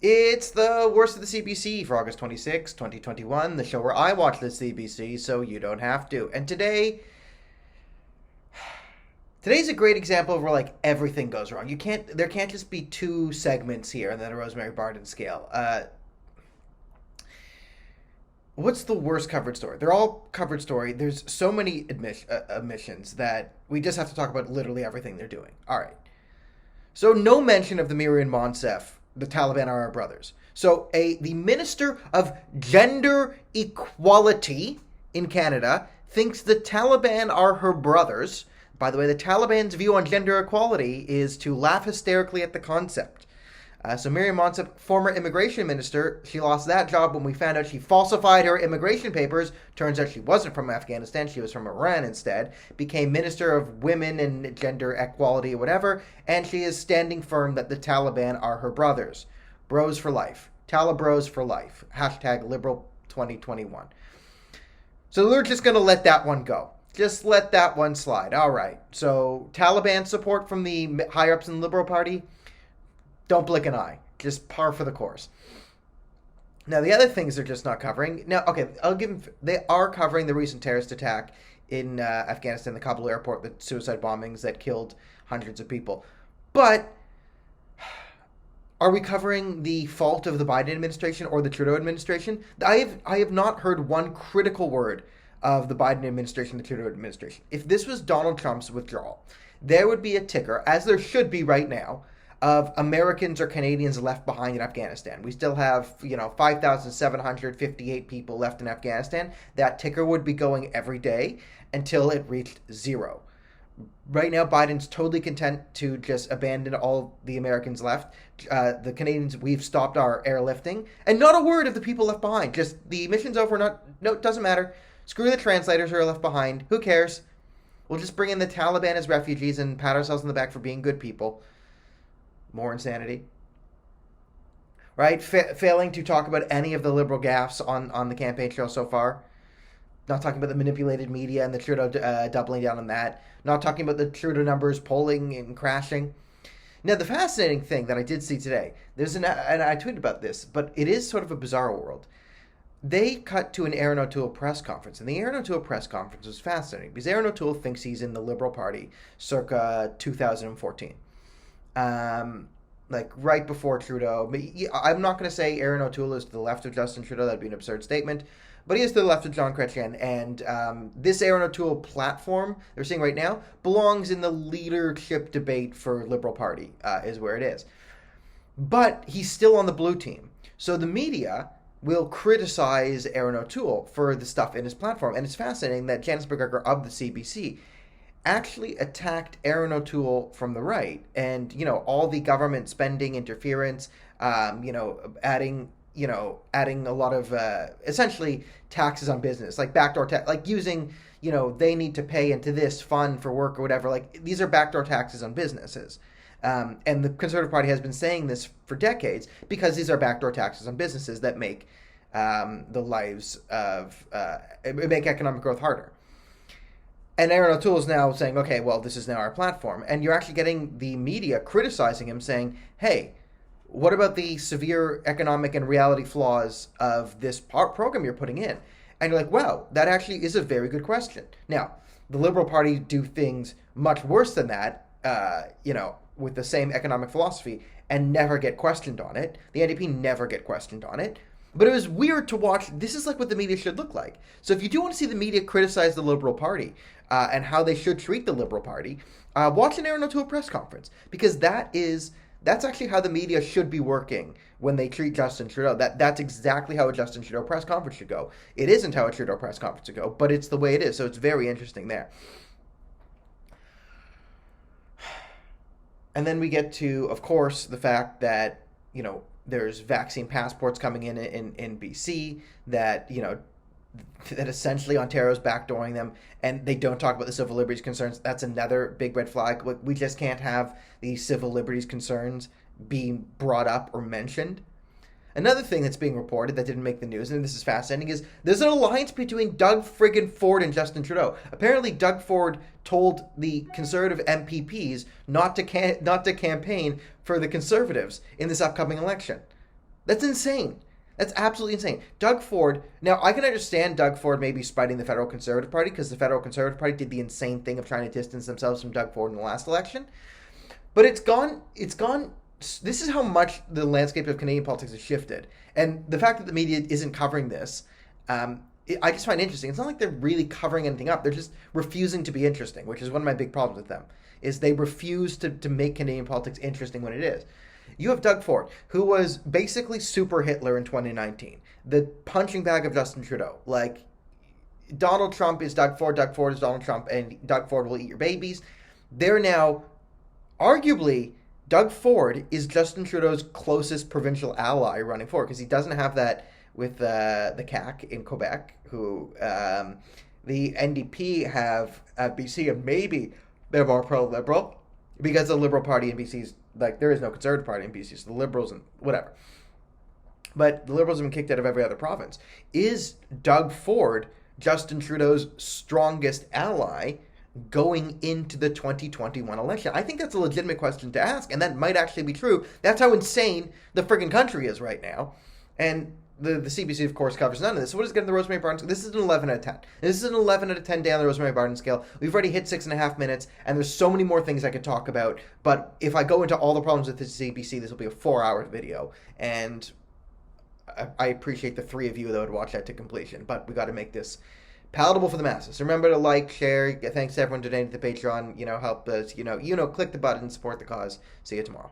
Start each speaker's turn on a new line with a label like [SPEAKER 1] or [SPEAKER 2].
[SPEAKER 1] It's the worst of the CBC for August 26, 2021, the show where I watch the CBC so you don't have to. And today's a great example of where like everything goes wrong. There can't just be two segments here and then a Rosemary Barden scale. What's the worst covered story? They're all covered story. There's so many omissions that we just have to talk about literally everything they're doing. All right. So no mention of the Miriam Monsef. The Taliban are our brothers. So the Minister of Gender Equality in Canada thinks the Taliban are her brothers. By the way, the Taliban's view on gender equality is to laugh hysterically at the concept. So Miriam Monsef, former immigration minister, she lost that job when we found out she falsified her immigration papers. Turns out she wasn't from Afghanistan, she was from Iran instead. Became Minister of Women and Gender Equality or whatever, and she is standing firm that the Taliban are her brothers. Bros for life. Talibros for life. Hashtag liberal 2021. So we're just going to let that one go. Just let that one slide. All right. So Taliban support from the higher-ups in the Liberal Party, don't blink an eye. Just par for the course. Now, the other things they're just not covering. Now, okay, they are covering the recent terrorist attack in Afghanistan, the Kabul airport, the suicide bombings that killed hundreds of people. But are we covering the fault of the Biden administration or the Trudeau administration? I have not heard one critical word of the Biden administration, the Trudeau administration. If this was Donald Trump's withdrawal, there would be a ticker, as there should be right now, of Americans or Canadians left behind in Afghanistan. We still have, 5,758 people left in Afghanistan. That ticker would be going every day until it reached zero. Right now, Biden's totally content to just abandon all the Americans left. The Canadians, we've stopped our airlifting. And not a word of the people left behind. Just the mission's over. No, it doesn't matter. Screw the translators who are left behind. Who cares? We'll just bring in the Taliban as refugees and pat ourselves on the back for being good people. More insanity. Right? Failing to talk about any of the liberal gaffes on the campaign trail so far. Not talking about the manipulated media and the Trudeau doubling down on that. Not talking about the Trudeau numbers polling and crashing. Now, the fascinating thing that I did see today, and I tweeted about this, but it is sort of a bizarre world. They cut to an Erin O'Toole press conference, and the Erin O'Toole press conference was fascinating because Erin O'Toole thinks he's in the Liberal Party circa 2014. Like right before Trudeau. I'm not going to say Erin O'Toole is to the left of Justin Trudeau. That'd be an absurd statement. But he is to the left of John Chrétien. And this Erin O'Toole platform they're seeing right now belongs in the leadership debate for Liberal Party, is where it is. But he's still on the blue team. So the media will criticize Erin O'Toole for the stuff in his platform. And it's fascinating that Janice McGregor of the CBC actually attacked Erin O'Toole from the right, and all the government spending interference, adding a lot of essentially taxes on business, like backdoor tax, like using they need to pay into this fund for work or whatever. Like these are backdoor taxes on businesses, and the Conservative Party has been saying this for decades because these are backdoor taxes on businesses that make the lives of make economic growth harder. And Erin O'Toole is now saying, okay, well, this is now our platform. And you're actually getting the media criticizing him, saying, hey, what about the severe economic and reality flaws of this program you're putting in? And you're like, wow, that actually is a very good question. Now, the Liberal Party do things much worse than that, with the same economic philosophy and never get questioned on it. The NDP never get questioned on it. But it was weird to watch. This is like what the media should look like. So if you do want to see the media criticize the Liberal Party and how they should treat the Liberal Party, watch an Erin O'Toole press conference, because that's actually how the media should be working when they treat Justin Trudeau. That's exactly how a Justin Trudeau press conference should go. It isn't how a Trudeau press conference should go, but it's the way it is. So it's very interesting there. And then we get to, of course, the fact that, there's vaccine passports coming in BC that, that essentially Ontario's backdooring them, and they don't talk about the civil liberties concerns. That's another big red flag. We just can't have the civil liberties concerns being brought up or mentioned. Another thing that's being reported that didn't make the news, and this is fascinating, is there's an alliance between Doug friggin' Ford and Justin Trudeau. Apparently, Doug Ford told the Conservative MPPs not to campaign for the Conservatives in this upcoming election. That's insane. That's absolutely insane. Doug Ford, now I can understand Doug Ford maybe spiting the Federal Conservative Party because the Federal Conservative Party did the insane thing of trying to distance themselves from Doug Ford in the last election. But it's gone, this is how much the landscape of Canadian politics has shifted. And the fact that the media isn't covering this, I just find interesting. It's not like they're really covering anything up. They're just refusing to be interesting, which is one of my big problems with them, is they refuse to make Canadian politics interesting when it is. You have Doug Ford, who was basically super Hitler in 2019, the punching bag of Justin Trudeau. Like, Donald Trump is Doug Ford is Donald Trump, and Doug Ford will eat your babies. They're now, arguably, Doug Ford is Justin Trudeau's closest provincial ally running forward, because he doesn't have that with the CAQ in Quebec, who the NDP have at BC, and maybe they're more pro-Liberal, because the Liberal Party in BC's, like, there is no Conservative Party in BC, so the Liberals and whatever. But the Liberals have been kicked out of every other province. Is Doug Ford Justin Trudeau's strongest ally going into the 2021 election? I think that's a legitimate question to ask, and that might actually be true. That's how insane the friggin' country is right now. And the CBC, of course, covers none of this. So what is getting the Rosemary Barton scale? This is an 11 out of 10. This is an 11 out of 10 day on the Rosemary Barton scale. We've already hit 6.5 minutes, and there's so many more things I could talk about. But if I go into all the problems with the CBC, this will be a 4-hour video. And I appreciate the 3 of you that would watch that to completion. But we got to make this palatable for the masses. Remember to like, share. Thanks to everyone donating to the Patreon. Help us. Click the button, support the cause. See you tomorrow.